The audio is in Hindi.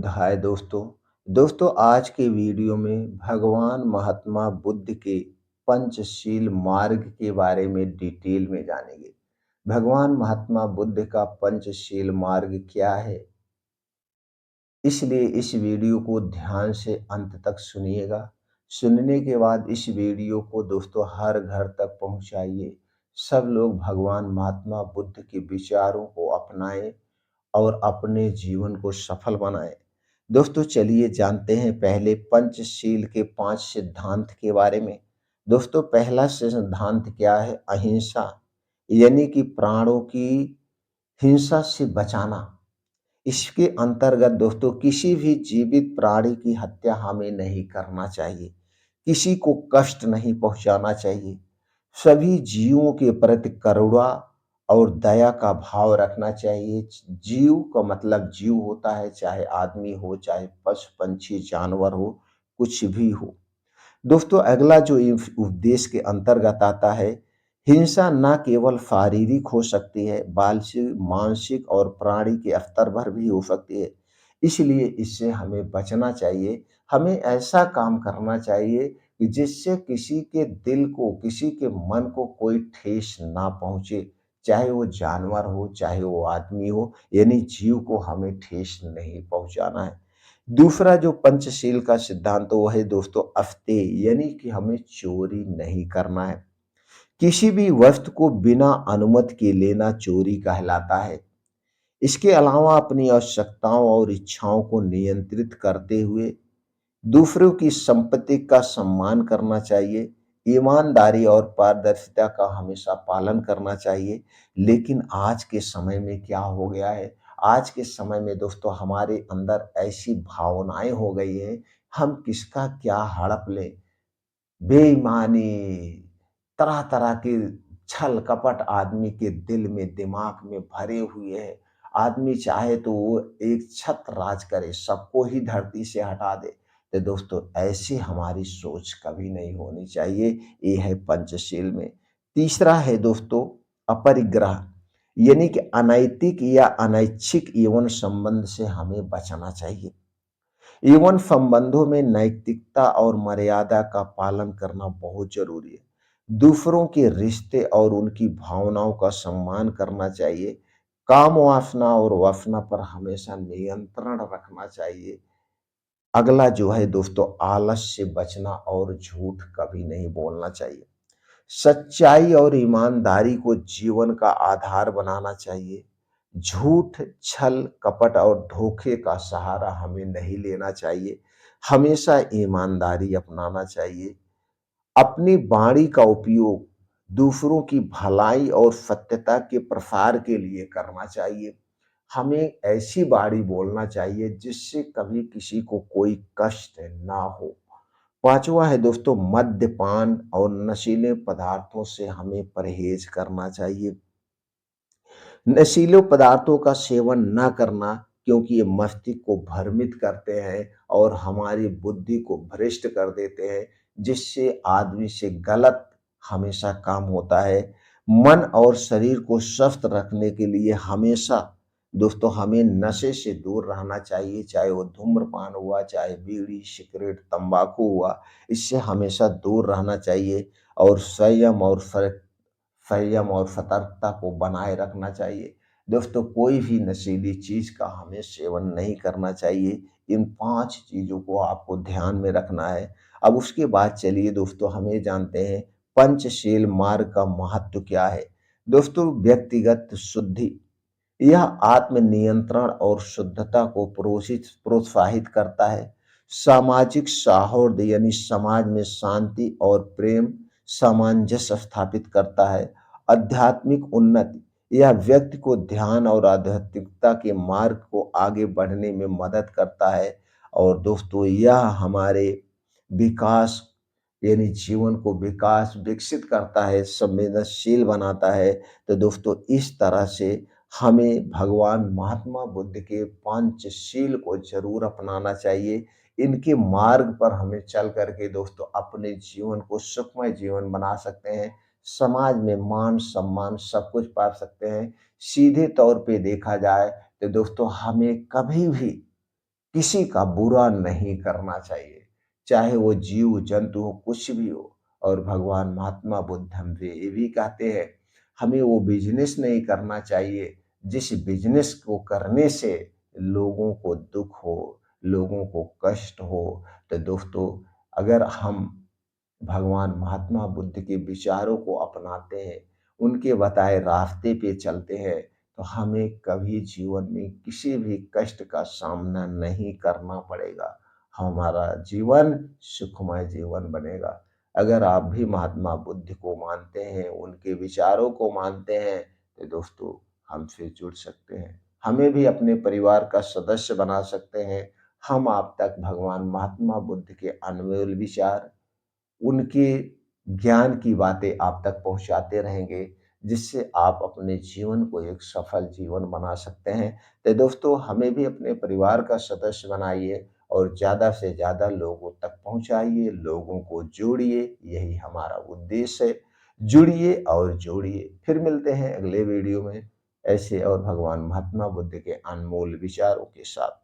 बुद्धाय दोस्तों आज के वीडियो में भगवान महात्मा बुद्ध के पंचशील मार्ग के बारे में डिटेल में जानेंगे। भगवान महात्मा बुद्ध का पंचशील मार्ग क्या है, इसलिए इस वीडियो को ध्यान से अंत तक सुनिएगा। सुनने के बाद इस वीडियो को दोस्तों हर घर तक पहुंचाइए। सब लोग भगवान महात्मा बुद्ध के विचारों को अपनाएं और अपने जीवन को सफल बनाएं। दोस्तों चलिए जानते हैं पहले पंचशील के 5 सिद्धांत के बारे में। दोस्तों पहला सिद्धांत क्या है? अहिंसा, यानी कि प्राणों की हिंसा से बचाना। इसके अंतर्गत दोस्तों किसी भी जीवित प्राणी की हत्या हमें नहीं करना चाहिए, किसी को कष्ट नहीं पहुंचाना चाहिए। सभी जीवों के प्रति करुणा और दया का भाव रखना चाहिए। जीव का मतलब जीव होता है, चाहे आदमी हो, चाहे पशु पंछी जानवर हो, कुछ भी हो। दोस्तों अगला जो उपदेश के अंतर्गत आता है, हिंसा न केवल शारीरिक हो सकती है बल्कि मानसिक और प्राणी के स्तर पर भी हो सकती है। इसलिए इससे हमें बचना चाहिए। हमें ऐसा काम करना चाहिए कि जिससे किसी के दिल को, किसी के मन को कोई ठेस ना पहुंचे, चाहे वो जानवर हो, चाहे वो आदमी हो, यानी जीव को हमें ठेस नहीं पहुंचाना है। दूसरा जो पंचशील का सिद्धांत वो है दोस्तों अस्तेय, यानी कि हमें चोरी नहीं करना है। किसी भी वस्तु को बिना अनुमति के लेना चोरी कहलाता है। इसके अलावा अपनी आवश्यकताओं और इच्छाओं को नियंत्रित करते हुए दूसरों की संपत्ति का सम्मान करना चाहिए। ईमानदारी और पारदर्शिता का हमेशा पालन करना चाहिए। लेकिन आज के समय में क्या हो गया है? आज के समय में दोस्तों हमारे अंदर ऐसी भावनाएं हो गई हैं, हम किसका क्या हड़प लें। बेईमानी, तरह तरह के छल कपट आदमी के दिल में, दिमाग में भरे हुए हैं। आदमी चाहे तो वो एक छत्र राज करे, सबको ही धरती से हटा दे। तो दोस्तों ऐसी हमारी सोच कभी नहीं होनी चाहिए। ये है पंचशील में। तीसरा है दोस्तों अपरिग्रह, यानी कि अनैतिक या अनैच्छिक यौन संबंध से हमें बचना चाहिए। यौन संबंधों में नैतिकता और मर्यादा का पालन करना बहुत जरूरी है। दूसरों के रिश्ते और उनकी भावनाओं का सम्मान करना चाहिए। काम वासना और वासना पर हमेशा नियंत्रण रखना चाहिए। अगला जो है दोस्तों आलस से बचना और झूठ कभी नहीं बोलना चाहिए। सच्चाई और ईमानदारी को जीवन का आधार बनाना चाहिए। झूठ, छल, कपट और धोखे का सहारा हमें नहीं लेना चाहिए। हमेशा ईमानदारी अपनाना चाहिए। अपनी वाणी का उपयोग दूसरों की भलाई और सत्यता के प्रसार के लिए करना चाहिए। हमें ऐसी वाणी बोलना चाहिए जिससे कभी किसी को कोई कष्ट ना हो। पांचवा है दोस्तों मद्यपान और नशीले पदार्थों से हमें परहेज करना चाहिए। नशीले पदार्थों का सेवन न करना, क्योंकि ये मस्तिष्क को भ्रमित करते हैं और हमारी बुद्धि को भ्रष्ट कर देते हैं, जिससे आदमी से गलत हमेशा काम होता है। मन और शरीर को स्वस्थ रखने के लिए हमेशा दोस्तों हमें नशे से दूर रहना चाहिए, चाहे वो धूम्रपान हुआ, चाहे बीड़ी सिगरेट तंबाकू हुआ, इससे हमेशा दूर रहना चाहिए। और संयम और सतर्कता को बनाए रखना चाहिए। दोस्तों कोई भी नशीली चीज का हमें सेवन नहीं करना चाहिए। इन 5 चीजों को आपको ध्यान में रखना है। अब उसके बाद चलिए दोस्तों हमें जानते हैं पंचशील मार्ग का महत्व क्या है। दोस्तों व्यक्तिगत शुद्धि, यह आत्मनियंत्रण और शुद्धता को प्रोत्साहित करता है। सामाजिक सौहार्द, यानी समाज में शांति और प्रेम सामंजस्य स्थापित करता है। आध्यात्मिक उन्नति, यह व्यक्ति को ध्यान और आध्यात्मिकता के मार्ग को आगे बढ़ने में मदद करता है। और दोस्तों यह हमारे विकास, यानी जीवन को विकसित करता है, संवेदनशील बनाता है। तो दोस्तों इस तरह से हमें भगवान महात्मा बुद्ध के पंचशील को जरूर अपनाना चाहिए। इनके मार्ग पर हमें चल करके दोस्तों अपने जीवन को सुखमय जीवन बना सकते हैं। समाज में मान सम्मान सब कुछ पा सकते हैं। सीधे तौर पे देखा जाए तो दोस्तों हमें कभी भी किसी का बुरा नहीं करना चाहिए, चाहे वो जीव जंतु हो, कुछ भी हो। और भगवान महात्मा बुद्ध हम ये भी कहते हैं, हमें वो बिजनेस नहीं करना चाहिए जिस बिजनेस को करने से लोगों को दुख हो, लोगों को कष्ट हो। तो दोस्तों, अगर हम भगवान महात्मा बुद्ध के विचारों को अपनाते हैं, उनके बताए रास्ते पे चलते हैं, तो हमें कभी जीवन में किसी भी कष्ट का सामना नहीं करना पड़ेगा। हमारा जीवन सुखमय जीवन बनेगा। अगर आप भी महात्मा बुद्ध को मानते हैं, उनके विचारों को मानते हैं, तो दोस्तों हमसे जुड़ सकते हैं। हमें भी अपने परिवार का सदस्य बना सकते हैं। हम आप तक भगवान महात्मा बुद्ध के अनमोल विचार, उनके ज्ञान की बातें आप तक पहुँचाते रहेंगे, जिससे आप अपने जीवन को एक सफल जीवन बना सकते हैं। तो दोस्तों, हमें भी अपने परिवार का सदस्य बनाइए और ज़्यादा से ज़्यादा लोगों तक पहुँचाइए, लोगों को जोड़िए, यही हमारा उद्देश्य है। जुड़िए और जोड़िए। फिर मिलते हैं अगले वीडियो में ऐसे और भगवान महात्मा बुद्ध के अनमोल विचारों के साथ।